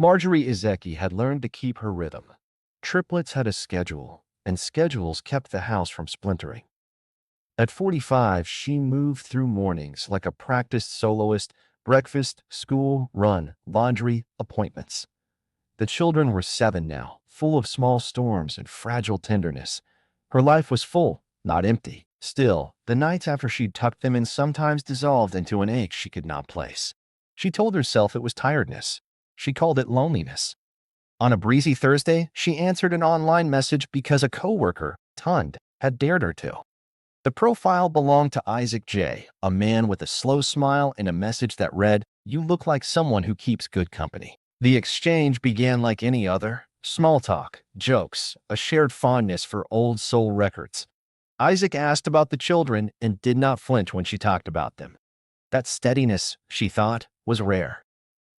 Marjorie Izeki had learned to keep her rhythm. Triplets had a schedule, and schedules kept the house from splintering. At 45, she moved through mornings like a practiced soloist: breakfast, school, run, laundry, appointments. The children were 7 now, full of small storms and fragile tenderness. Her life was full, not empty. Still, the nights after she'd tucked them in sometimes dissolved into an ache she could not place. She told herself it was tiredness. She called it loneliness. On a breezy Thursday, she answered an online message because a coworker, Tund, had dared her to. The profile belonged to Isaac J., a man with a slow smile and a message that read, "You look like someone who keeps good company." The exchange began like any other: small talk, jokes, a shared fondness for old soul records. Isaac asked about the children and did not flinch when she talked about them. That steadiness, she thought, was rare.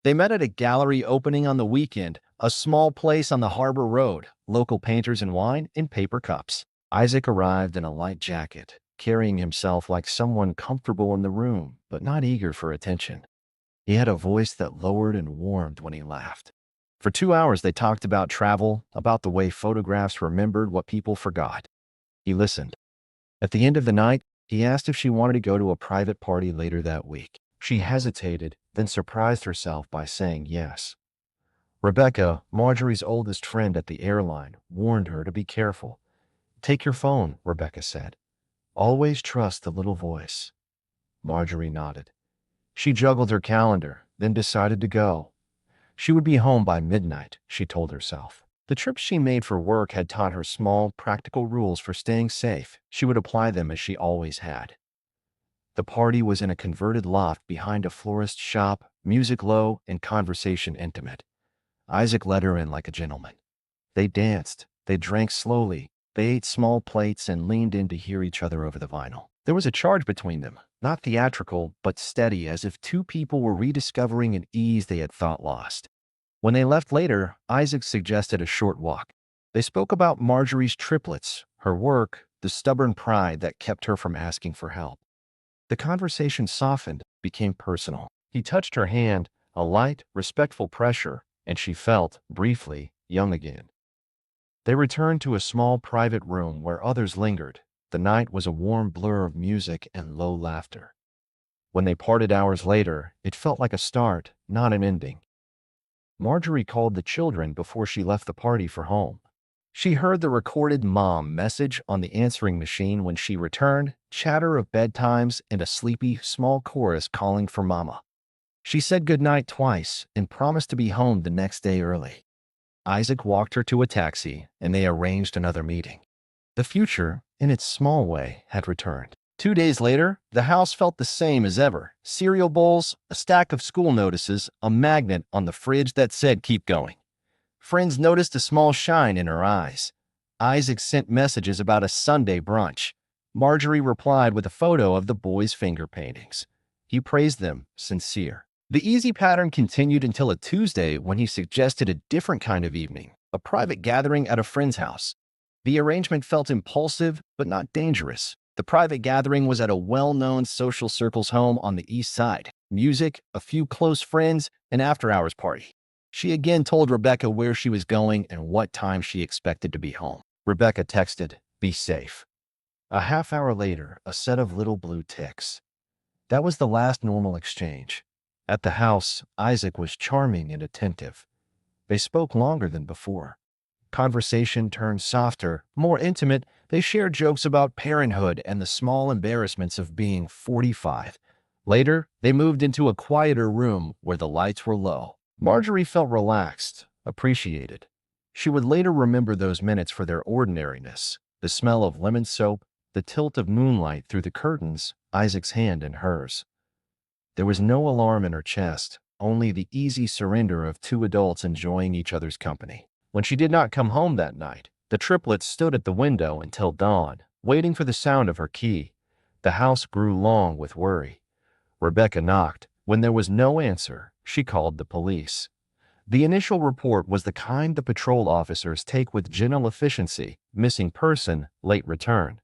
They met at a gallery opening on the weekend, a small place on the Harbor Road, local painters and wine in paper cups. Isaac arrived in a light jacket, carrying himself like someone comfortable in the room, but not eager for attention. He had a voice that lowered and warmed when he laughed. For 2 hours they talked about travel, about the way photographs remembered what people forgot. He listened. At the end of the night, he asked if she wanted to go to a private party later that week. She hesitated, then surprised herself by saying yes. Rebecca, Marjorie's oldest friend at the airline, warned her to be careful. "Take your phone," Rebecca said. "Always trust the little voice." Marjorie nodded. She juggled her calendar, then decided to go. She would be home by midnight, she told herself. The trips she made for work had taught her small, practical rules for staying safe. She would apply them as she always had. The party was in a converted loft behind a florist's shop, music low and conversation intimate. Isaac led her in like a gentleman. They danced, they drank slowly, they ate small plates and leaned in to hear each other over the vinyl. There was a charge between them, not theatrical, but steady, as if two people were rediscovering an ease they had thought lost. When they left later, Isaac suggested a short walk. They spoke about Marjorie's triplets, her work, the stubborn pride that kept her from asking for help. The conversation softened, became personal. He touched her hand, a light, respectful pressure, and she felt, briefly, young again. They returned to a small private room where others lingered. The night was a warm blur of music and low laughter. When they parted hours later, it felt like a start, not an ending. Marjorie called the children before she left the party for home. She heard the recorded mom message on the answering machine when she returned, chatter of bedtimes and a sleepy, small chorus calling for mama. She said goodnight twice and promised to be home the next day early. Isaac walked her to a taxi, and they arranged another meeting. The future, in its small way, had returned. 2 days later, the house felt the same as ever: cereal bowls, a stack of school notices, a magnet on the fridge that said "keep going." Friends noticed a small shine in her eyes. Isaac sent messages about a Sunday brunch. Marjorie replied with a photo of the boys' finger paintings. He praised them, sincere. The easy pattern continued until a Tuesday when he suggested a different kind of evening, a private gathering at a friend's house. The arrangement felt impulsive, but not dangerous. The private gathering was at a well-known social circle's home on the east side. Music, a few close friends, an after-hours party. She again told Rebecca where she was going and what time she expected to be home. Rebecca texted, "Be safe." A half hour later, a set of little blue ticks. That was the last normal exchange. At the house, Isaac was charming and attentive. They spoke longer than before. Conversation turned softer, more intimate. They shared jokes about parenthood and the small embarrassments of being 45. Later, they moved into a quieter room where the lights were low. Marjorie felt relaxed, appreciated. She would later remember those minutes for their ordinariness: the smell of lemon soap, the tilt of moonlight through the curtains, Isaac's hand in hers. There was no alarm in her chest, only the easy surrender of two adults enjoying each other's company. When she did not come home that night, the triplets stood at the window until dawn, waiting for the sound of her key. The house grew long with worry. Rebecca knocked. When there was no answer, she called the police. The initial report was the kind the patrol officers take with general efficiency: missing person, late return.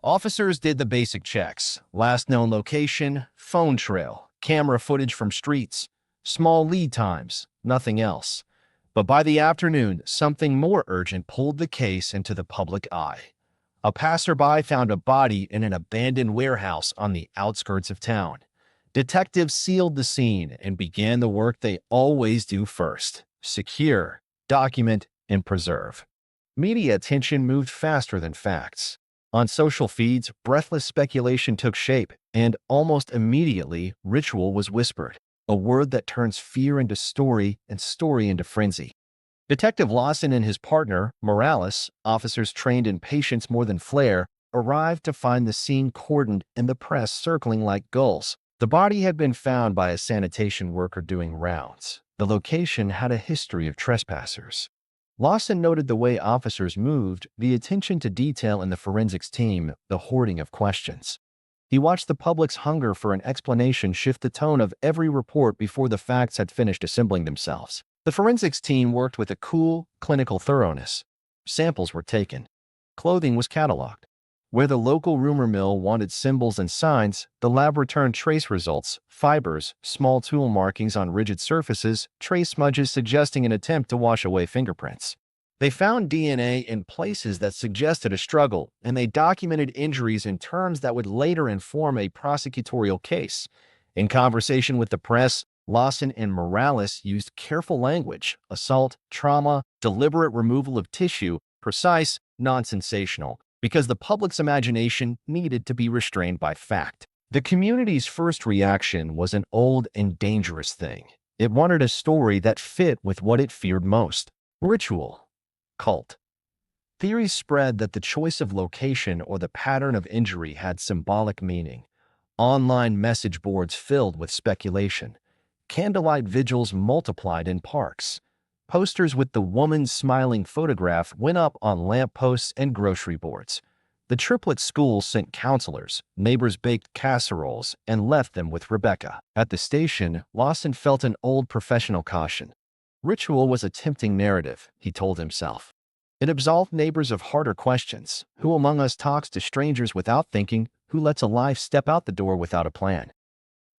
Officers did the basic checks: last known location, phone trail, camera footage from streets. Small lead times, nothing else. But by the afternoon, something more urgent pulled the case into the public eye. A passerby found a body in an abandoned warehouse on the outskirts of town. Detectives sealed the scene and began the work they always do first: secure, document, and preserve. Media attention moved faster than facts. On social feeds, breathless speculation took shape, and almost immediately, ritual was whispered, a word that turns fear into story and story into frenzy. Detective Lawson and his partner, Morales, officers trained in patience more than flair, arrived to find the scene cordoned and the press circling like gulls. The body had been found by a sanitation worker doing rounds. The location had a history of trespassers. Lawson noted the way officers moved, the attention to detail in the forensics team, the hoarding of questions. He watched the public's hunger for an explanation shift the tone of every report before the facts had finished assembling themselves. The forensics team worked with a cool, clinical thoroughness. Samples were taken. Clothing was cataloged. Where the local rumor mill wanted symbols and signs, the lab returned trace results: fibers, small tool markings on rigid surfaces, trace smudges suggesting an attempt to wash away fingerprints. They found DNA in places that suggested a struggle, and they documented injuries in terms that would later inform a prosecutorial case. In conversation with the press, Lawson and Morales used careful language: assault, trauma, deliberate removal of tissue, precise, non-sensational, because the public's imagination needed to be restrained by fact. The community's first reaction was an old and dangerous thing. It wanted a story that fit with what it feared most: ritual, cult. Theories spread that the choice of location or the pattern of injury had symbolic meaning. Online message boards filled with speculation. Candlelight vigils multiplied in parks. Posters with the woman's smiling photograph went up on lampposts and grocery boards. The Tripplets school sent counselors, neighbors baked casseroles, and left them with Rebecca. At the station, Lawson felt an old professional caution. Ritual was a tempting narrative, he told himself. It absolved neighbors of harder questions. Who among us talks to strangers without thinking? Who lets a life step out the door without a plan?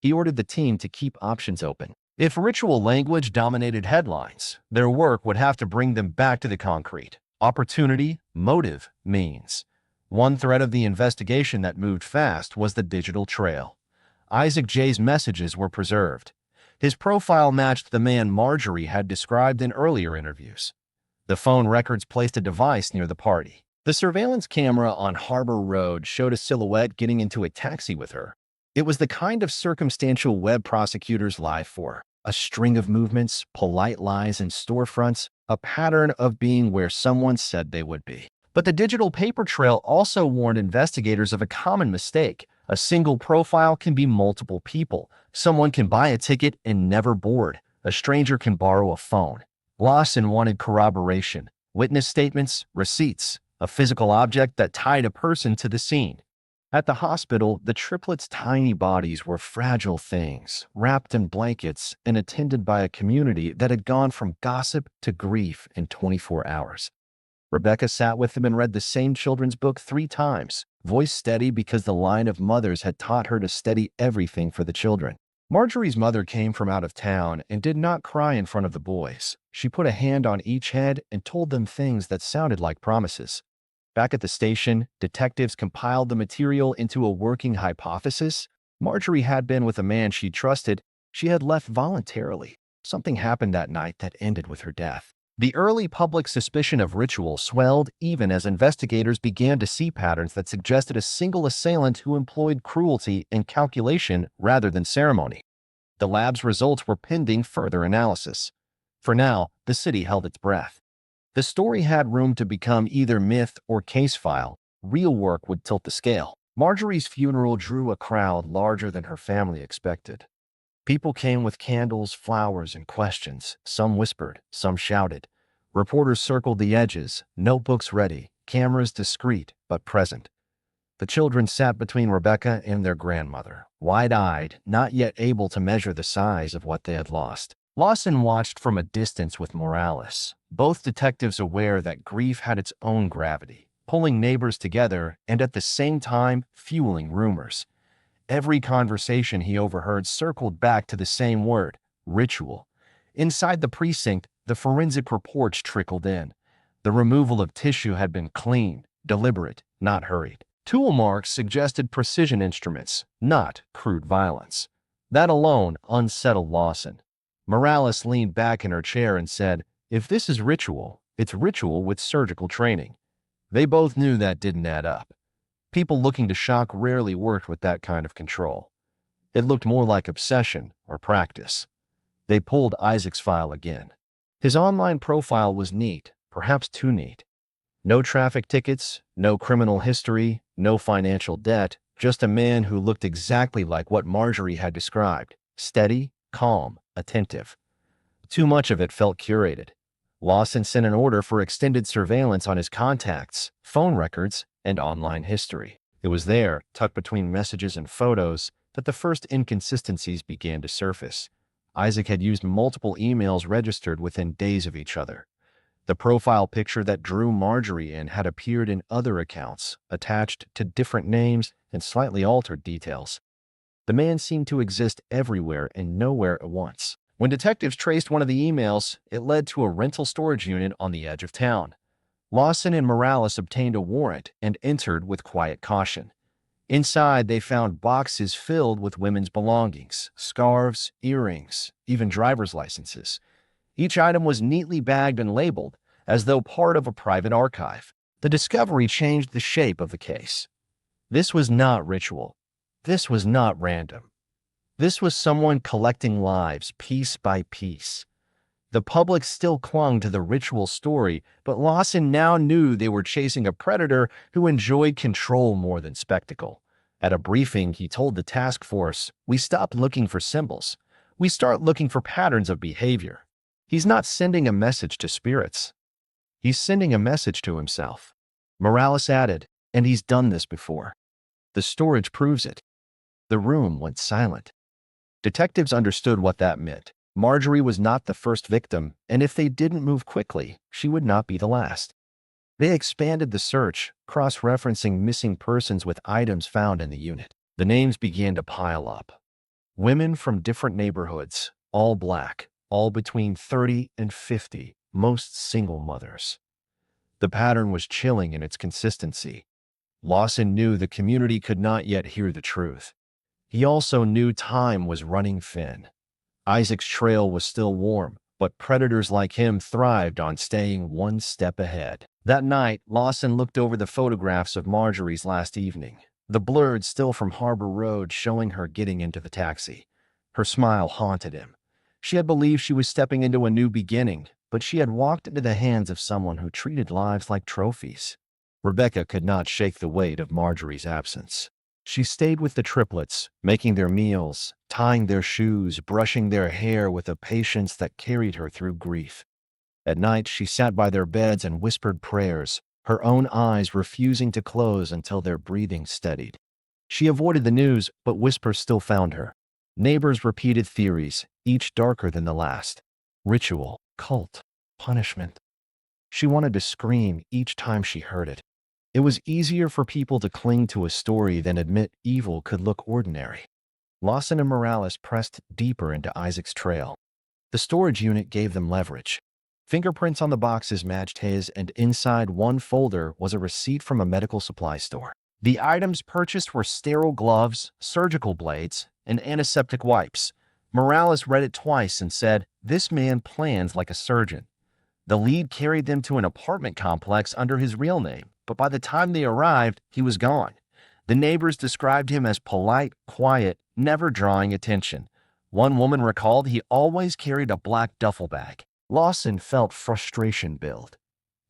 He ordered the team to keep options open. If ritual language dominated headlines, their work would have to bring them back to the concrete: opportunity, motive, means. One thread of the investigation that moved fast was the digital trail. Isaac J's messages were preserved. His profile matched the man Marjorie had described in earlier interviews. The phone records placed a device near the party. The surveillance camera on Harbor Road showed a silhouette getting into a taxi with her. It was the kind of circumstantial web prosecutors lie for: a string of movements, polite lies in storefronts, a pattern of being where someone said they would be. But the digital paper trail also warned investigators of a common mistake. A single profile can be multiple people. Someone can buy a ticket and never board. A stranger can borrow a phone. Lawson wanted corroboration: witness statements, receipts, a physical object that tied a person to the scene. At the hospital, the triplets' tiny bodies were fragile things, wrapped in blankets and attended by a community that had gone from gossip to grief in 24 hours. Rebecca sat with them and read the same children's book 3 times, voice steady because the line of mothers had taught her to steady everything for the children. Marjorie's mother came from out of town and did not cry in front of the boys. She put a hand on each head and told them things that sounded like promises. Back at the station, detectives compiled the material into a working hypothesis. Marjorie had been with a man she trusted. She had left voluntarily. Something happened that night that ended with her death. The early public suspicion of ritual swelled even as investigators began to see patterns that suggested a single assailant who employed cruelty and calculation rather than ceremony. The lab's results were pending further analysis. For now, the city held its breath. The story had room to become either myth or case file. Real work would tilt the scale. Marjorie's funeral drew a crowd larger than her family expected. People came with candles, flowers, and questions. Some whispered, some shouted. Reporters circled the edges, notebooks ready, cameras discreet but present. The children sat between Rebecca and their grandmother, wide-eyed, not yet able to measure the size of what they had lost. Lawson watched from a distance with Morales, both detectives aware that grief had its own gravity, pulling neighbors together and at the same time fueling rumors. Every conversation he overheard circled back to the same word: ritual. Inside the precinct, The forensic reports trickled in. The removal of tissue had been clean, deliberate, not hurried. Tool marks suggested precision instruments, not crude violence. That alone unsettled Lawson. Morales leaned back in her chair and said, "If this is ritual, it's ritual with surgical training." They both knew that didn't add up. People looking to shock rarely worked with that kind of control. It looked more like obsession or practice. They pulled Isaac's file again. His online profile was neat, perhaps too neat. No traffic tickets, no criminal history, no financial debt, just a man who looked exactly like what Marjorie had described: steady, calm, attentive. Too much of it felt curated. Lawson sent an order for extended surveillance on his contacts, phone records, and online history. It was there, tucked between messages and photos, that the first inconsistencies began to surface. Isaac had used multiple emails registered within days of each other. The profile picture that drew Marjorie in had appeared in other accounts, attached to different names and slightly altered details. The man seemed to exist everywhere and nowhere at once. When detectives traced one of the emails, it led to a rental storage unit on the edge of town. Lawson and Morales obtained a warrant and entered with quiet caution. Inside, they found boxes filled with women's belongings, scarves, earrings, even driver's licenses. Each item was neatly bagged and labeled, as though part of a private archive. The discovery changed the shape of the case. This was not ritual. This was not random. This was someone collecting lives piece by piece. The public still clung to the ritual story, but Lawson now knew they were chasing a predator who enjoyed control more than spectacle. At a briefing, he told the task force, "We stopped looking for symbols. We start looking for patterns of behavior." He's not sending a message to spirits. He's sending a message to himself. Morales added, "And he's done this before." The storage proves it. The room went silent. Detectives understood what that meant. Marjorie was not the first victim, and if they didn't move quickly, she would not be the last. They expanded the search, cross-referencing missing persons with items found in the unit. The names began to pile up. Women from different neighborhoods, all black, all between 30 and 50, most single mothers. The pattern was chilling in its consistency. Lawson knew the community could not yet hear the truth. He also knew time was running thin. Isaac's trail was still warm, but predators like him thrived on staying one step ahead. That night, Lawson looked over the photographs of Marjorie's last evening, the blurred still from Harbor Road showing her getting into the taxi. Her smile haunted him. She had believed she was stepping into a new beginning, but she had walked into the hands of someone who treated lives like trophies. Rebecca could not shake the weight of Marjorie's absence. She stayed with the triplets, making their meals, tying their shoes, brushing their hair with a patience that carried her through grief. At night, she sat by their beds and whispered prayers, her own eyes refusing to close until their breathing steadied. She avoided the news, but whispers still found her. Neighbors repeated theories, each darker than the last. Ritual, cult, punishment. She wanted to scream each time she heard it. It was easier for people to cling to a story than admit evil could look ordinary. Lawson and Morales pressed deeper into Isaac's trail. The storage unit gave them leverage. Fingerprints on the boxes matched his, and inside one folder was a receipt from a medical supply store. The items purchased were sterile gloves, surgical blades, and antiseptic wipes. Morales read it twice and said, "This man plans like a surgeon." The lead carried them to an apartment complex under his real name, but by the time they arrived, he was gone. The neighbors described him as polite, quiet, never drawing attention. One woman recalled he always carried a black duffel bag. Lawson felt frustration build.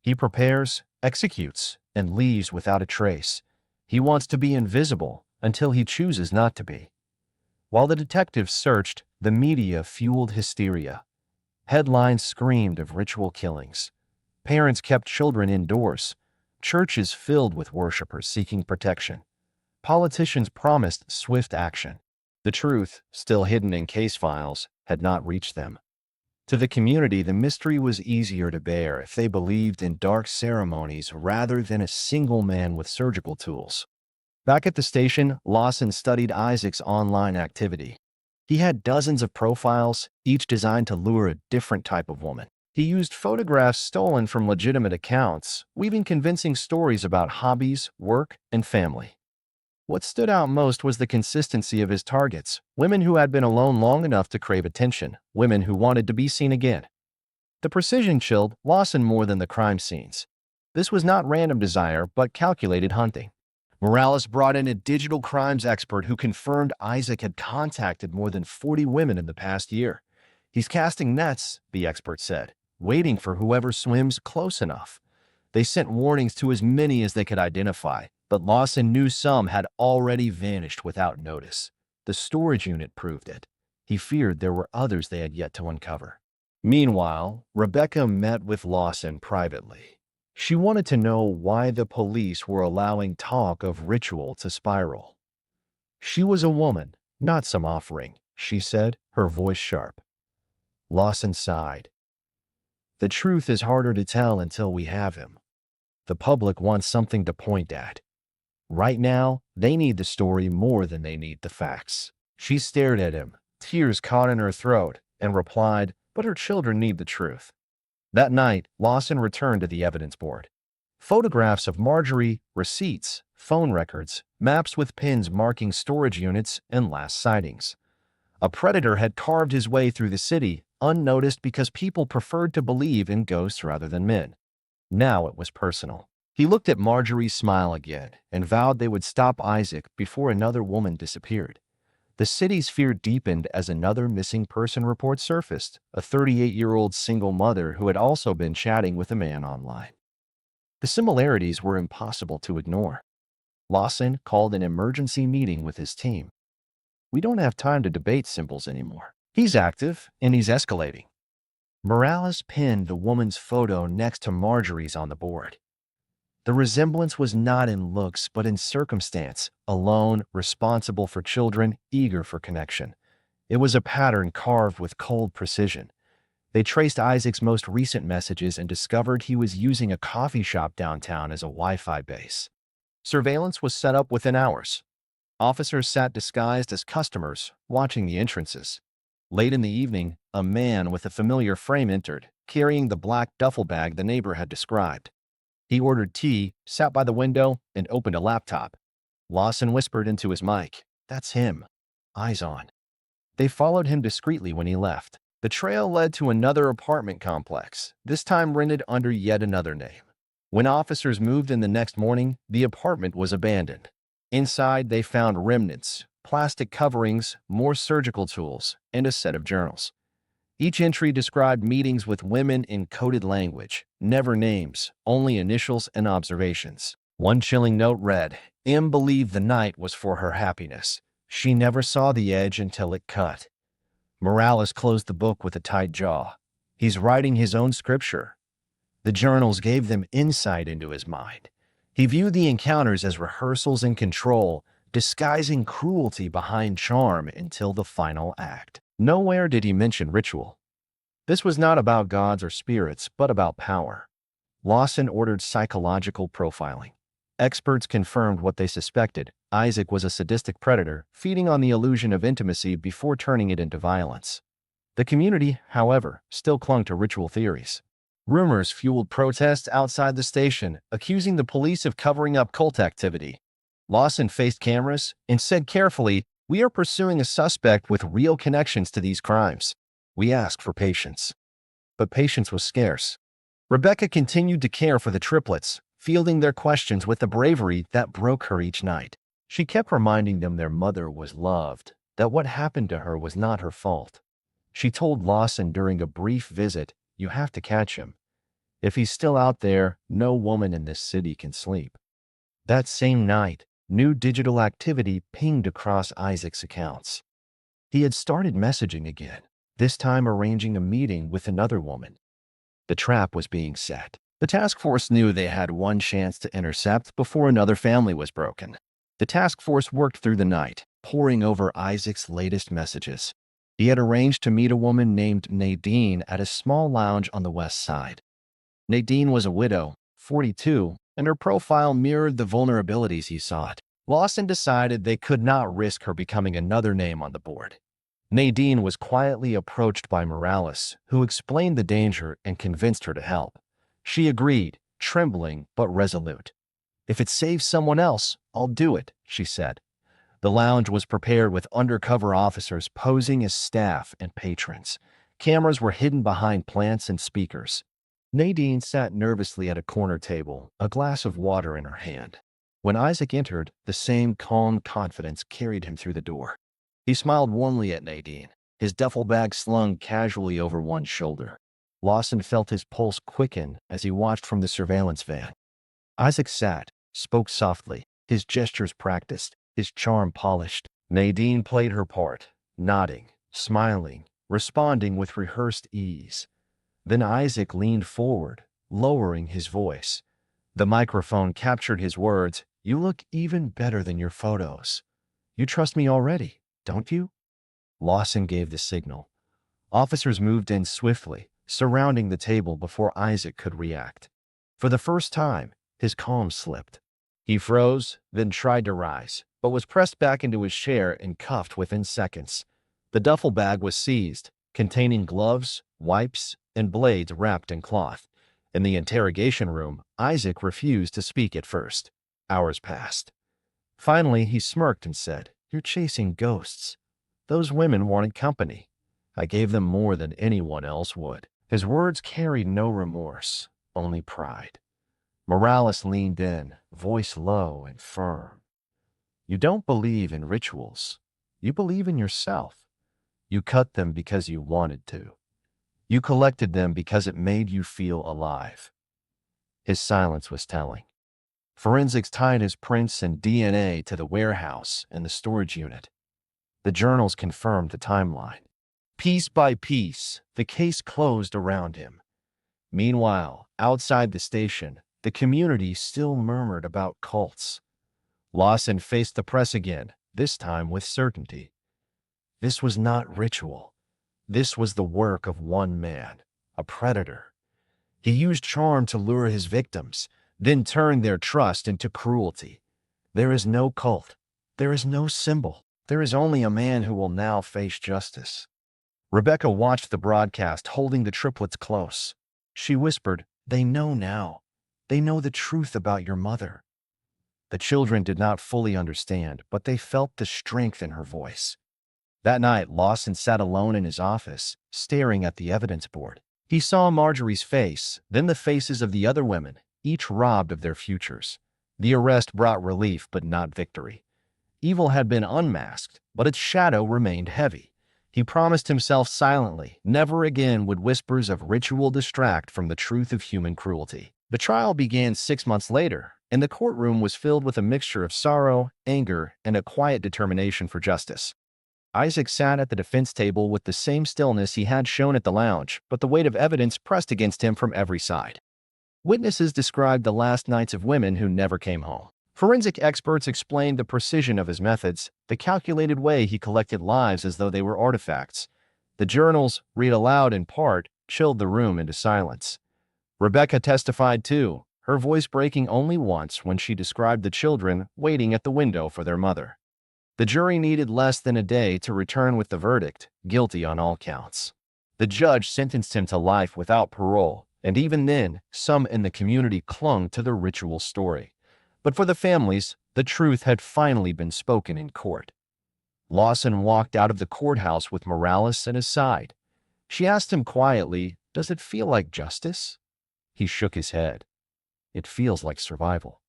He prepares, executes, and leaves without a trace. He wants to be invisible until he chooses not to be. While the detectives searched, the media fueled hysteria. Headlines screamed of ritual killings. Parents kept children indoors. Churches filled with worshipers seeking protection. Politicians promised swift action. The truth, still hidden in case files, had not reached them. To the community, the mystery was easier to bear if they believed in dark ceremonies rather than a single man with surgical tools. Back at the station, Lawson studied Isaac's online activity. He had dozens of profiles, each designed to lure a different type of woman. He used photographs stolen from legitimate accounts, weaving convincing stories about hobbies, work, and family. What stood out most was the consistency of his targets, women who had been alone long enough to crave attention, women who wanted to be seen again. The precision chilled Lawson more than the crime scenes. This was not random desire, but calculated hunting. Morales brought in a digital crimes expert who confirmed Isaac had contacted more than 40 women in the past year. He's casting nets, the expert said, waiting for whoever swims close enough. They sent warnings to as many as they could identify, but Lawson knew some had already vanished without notice. The storage unit proved it. He feared there were others they had yet to uncover. Meanwhile, Rebecca met with Lawson privately. She wanted to know why the police were allowing talk of ritual to spiral. She was a woman, not some offering, she said, her voice sharp. Lawson sighed. The truth is harder to tell until we have him. The public wants something to point at. Right now, they need the story more than they need the facts. She stared at him, tears caught in her throat, and replied, but her children need the truth. That night, Lawson returned to the evidence board. Photographs of Marjorie, receipts, phone records, maps with pins marking storage units, and last sightings. A predator had carved his way through the city, unnoticed because people preferred to believe in ghosts rather than men. Now it was personal. He looked at Marjorie's smile again and vowed they would stop Isaac before another woman disappeared. The city's fear deepened as another missing person report surfaced, a 38-year-old single mother who had also been chatting with a man online. The similarities were impossible to ignore. Lawson called an emergency meeting with his team. We don't have time to debate symbols anymore. He's active, and he's escalating. Morales pinned the woman's photo next to Marjorie's on the board. The resemblance was not in looks, but in circumstance, alone, responsible for children, eager for connection. It was a pattern carved with cold precision. They traced Isaac's most recent messages and discovered he was using a coffee shop downtown as a Wi-Fi base. Surveillance was set up within hours. Officers sat disguised as customers, watching the entrances. Late in the evening, a man with a familiar frame entered, carrying the black duffel bag the neighbor had described. He ordered tea, sat by the window, and opened a laptop. Lawson whispered into his mic, "That's him. Eyes on." They followed him discreetly when he left. The trail led to another apartment complex, this time rented under yet another name. When officers moved in the next morning, the apartment was abandoned. Inside, they found remnants, plastic coverings, more surgical tools, and a set of journals. Each entry described meetings with women in coded language, never names, only initials and observations. One chilling note read, "M believed the night was for her happiness. She never saw the edge until it cut." Morales closed the book with a tight jaw. He's writing his own scripture. The journals gave them insight into his mind. He viewed the encounters as rehearsals in control, disguising cruelty behind charm until the final act. Nowhere did he mention ritual. This was not about gods or spirits, but about power. Lawson ordered psychological profiling. Experts confirmed what they suspected. Isaac was a sadistic predator, feeding on the illusion of intimacy before turning it into violence. The community, however, still clung to ritual theories. Rumors fueled protests outside the station, accusing the police of covering up cult activity. Lawson faced cameras and said carefully, "We are pursuing a suspect with real connections to these crimes. We ask for patience." But patience was scarce. Rebecca continued to care for the triplets, fielding their questions with a bravery that broke her each night. She kept reminding them their mother was loved, that what happened to her was not her fault. She told Lawson during a brief visit, "You have to catch him. If he's still out there, no woman in this city can sleep." That same night, new digital activity pinged across Isaac's accounts. He had started messaging again, this time arranging a meeting with another woman. The trap was being set. The task force knew they had one chance to intercept before another family was broken. The task force worked through the night, poring over Isaac's latest messages. He had arranged to meet a woman named Nadine at a small lounge on the west side. Nadine was a widow, 42, and her profile mirrored the vulnerabilities he sought. Lawson decided they could not risk her becoming another name on the board. Nadine was quietly approached by Morales, who explained the danger and convinced her to help. She agreed, trembling but resolute. "If it saves someone else, I'll do it," she said. The lounge was prepared with undercover officers posing as staff and patrons. Cameras were hidden behind plants and speakers. Nadine sat nervously at a corner table, a glass of water in her hand. When Isaac entered, the same calm confidence carried him through the door. He smiled warmly at Nadine, his duffel bag slung casually over one shoulder. Lawson felt his pulse quicken as he watched from the surveillance van. Isaac sat, spoke softly, his gestures practiced, his charm polished. Nadine played her part, nodding, smiling, responding with rehearsed ease. Then Isaac leaned forward, lowering his voice. The microphone captured his words. "You look even better than your photos. You trust me already, don't you?" Lawson gave the signal. Officers moved in swiftly, surrounding the table before Isaac could react. For the first time, his calm slipped. He froze, then tried to rise, but was pressed back into his chair and cuffed within seconds. The duffel bag was seized, containing gloves, wipes, and blades wrapped in cloth. In the interrogation room, Isaac refused to speak at first. Hours passed. Finally, he smirked and said, "You're chasing ghosts. Those women wanted company. I gave them more than anyone else would." His words carried no remorse, only pride. Morales leaned in, voice low and firm. "You don't believe in rituals. You believe in yourself. You cut them because you wanted to. You collected them because it made you feel alive." His silence was telling. Forensics tied his prints and DNA to the warehouse and the storage unit. The journals confirmed the timeline. Piece by piece, the case closed around him. Meanwhile, outside the station, the community still murmured about cults. Lawson faced the press again, this time with certainty. This was not ritual. This was the work of one man, a predator. He used charm to lure his victims, then turned their trust into cruelty. There is no cult. There is no symbol. There is only a man who will now face justice. Rebecca watched the broadcast, holding the triplets close. She whispered, "They know now. They know the truth about your mother." The children did not fully understand, but they felt the strength in her voice. That night, Lawson sat alone in his office, staring at the evidence board. He saw Marjorie's face, then the faces of the other women, each robbed of their futures. The arrest brought relief, but not victory. Evil had been unmasked, but its shadow remained heavy. He promised himself silently, never again would whispers of ritual distract from the truth of human cruelty. The trial began 6 months later, and the courtroom was filled with a mixture of sorrow, anger, and a quiet determination for justice. Isaac sat at the defense table with the same stillness he had shown at the lounge, but the weight of evidence pressed against him from every side. Witnesses described the last nights of women who never came home. Forensic experts explained the precision of his methods, the calculated way he collected lives as though they were artifacts. The journals, read aloud in part, chilled the room into silence. Rebecca testified too, her voice breaking only once when she described the children waiting at the window for their mother. The jury needed less than a day to return with the verdict, guilty on all counts. The judge sentenced him to life without parole, and even then, some in the community clung to the ritual story. But for the families, the truth had finally been spoken in court. Lawson walked out of the courthouse with Morales at his side. She asked him quietly, "Does it feel like justice?" He shook his head. "It feels like survival."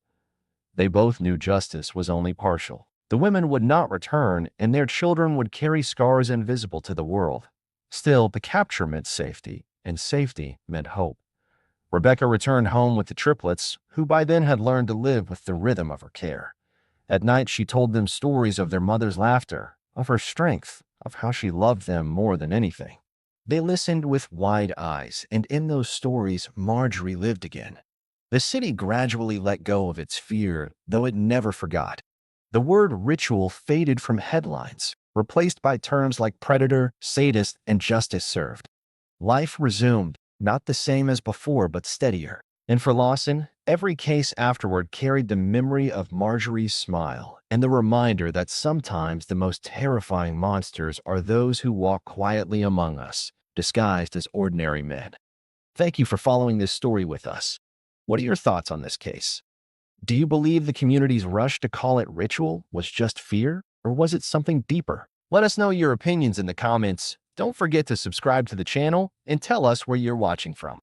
They both knew justice was only partial. The women would not return, and their children would carry scars invisible to the world. Still, the capture meant safety, and safety meant hope. Rebecca returned home with the triplets, who by then had learned to live with the rhythm of her care. At night, she told them stories of their mother's laughter, of her strength, of how she loved them more than anything. They listened with wide eyes, and in those stories, Marjorie lived again. The city gradually let go of its fear, though it never forgot. The word ritual faded from headlines, replaced by terms like predator, sadist, and justice served. Life resumed, not the same as before, but steadier. And for Lawson, Every case afterward carried the memory of Marjorie's smile and the reminder that sometimes the most terrifying monsters are those who walk quietly among us, disguised as ordinary men. Thank you for following this story with us. What are your thoughts on this case? Do you believe the community's rush to call it ritual was just fear, or was it something deeper? Let us know your opinions in the comments. Don't forget to subscribe to the channel and tell us where you're watching from.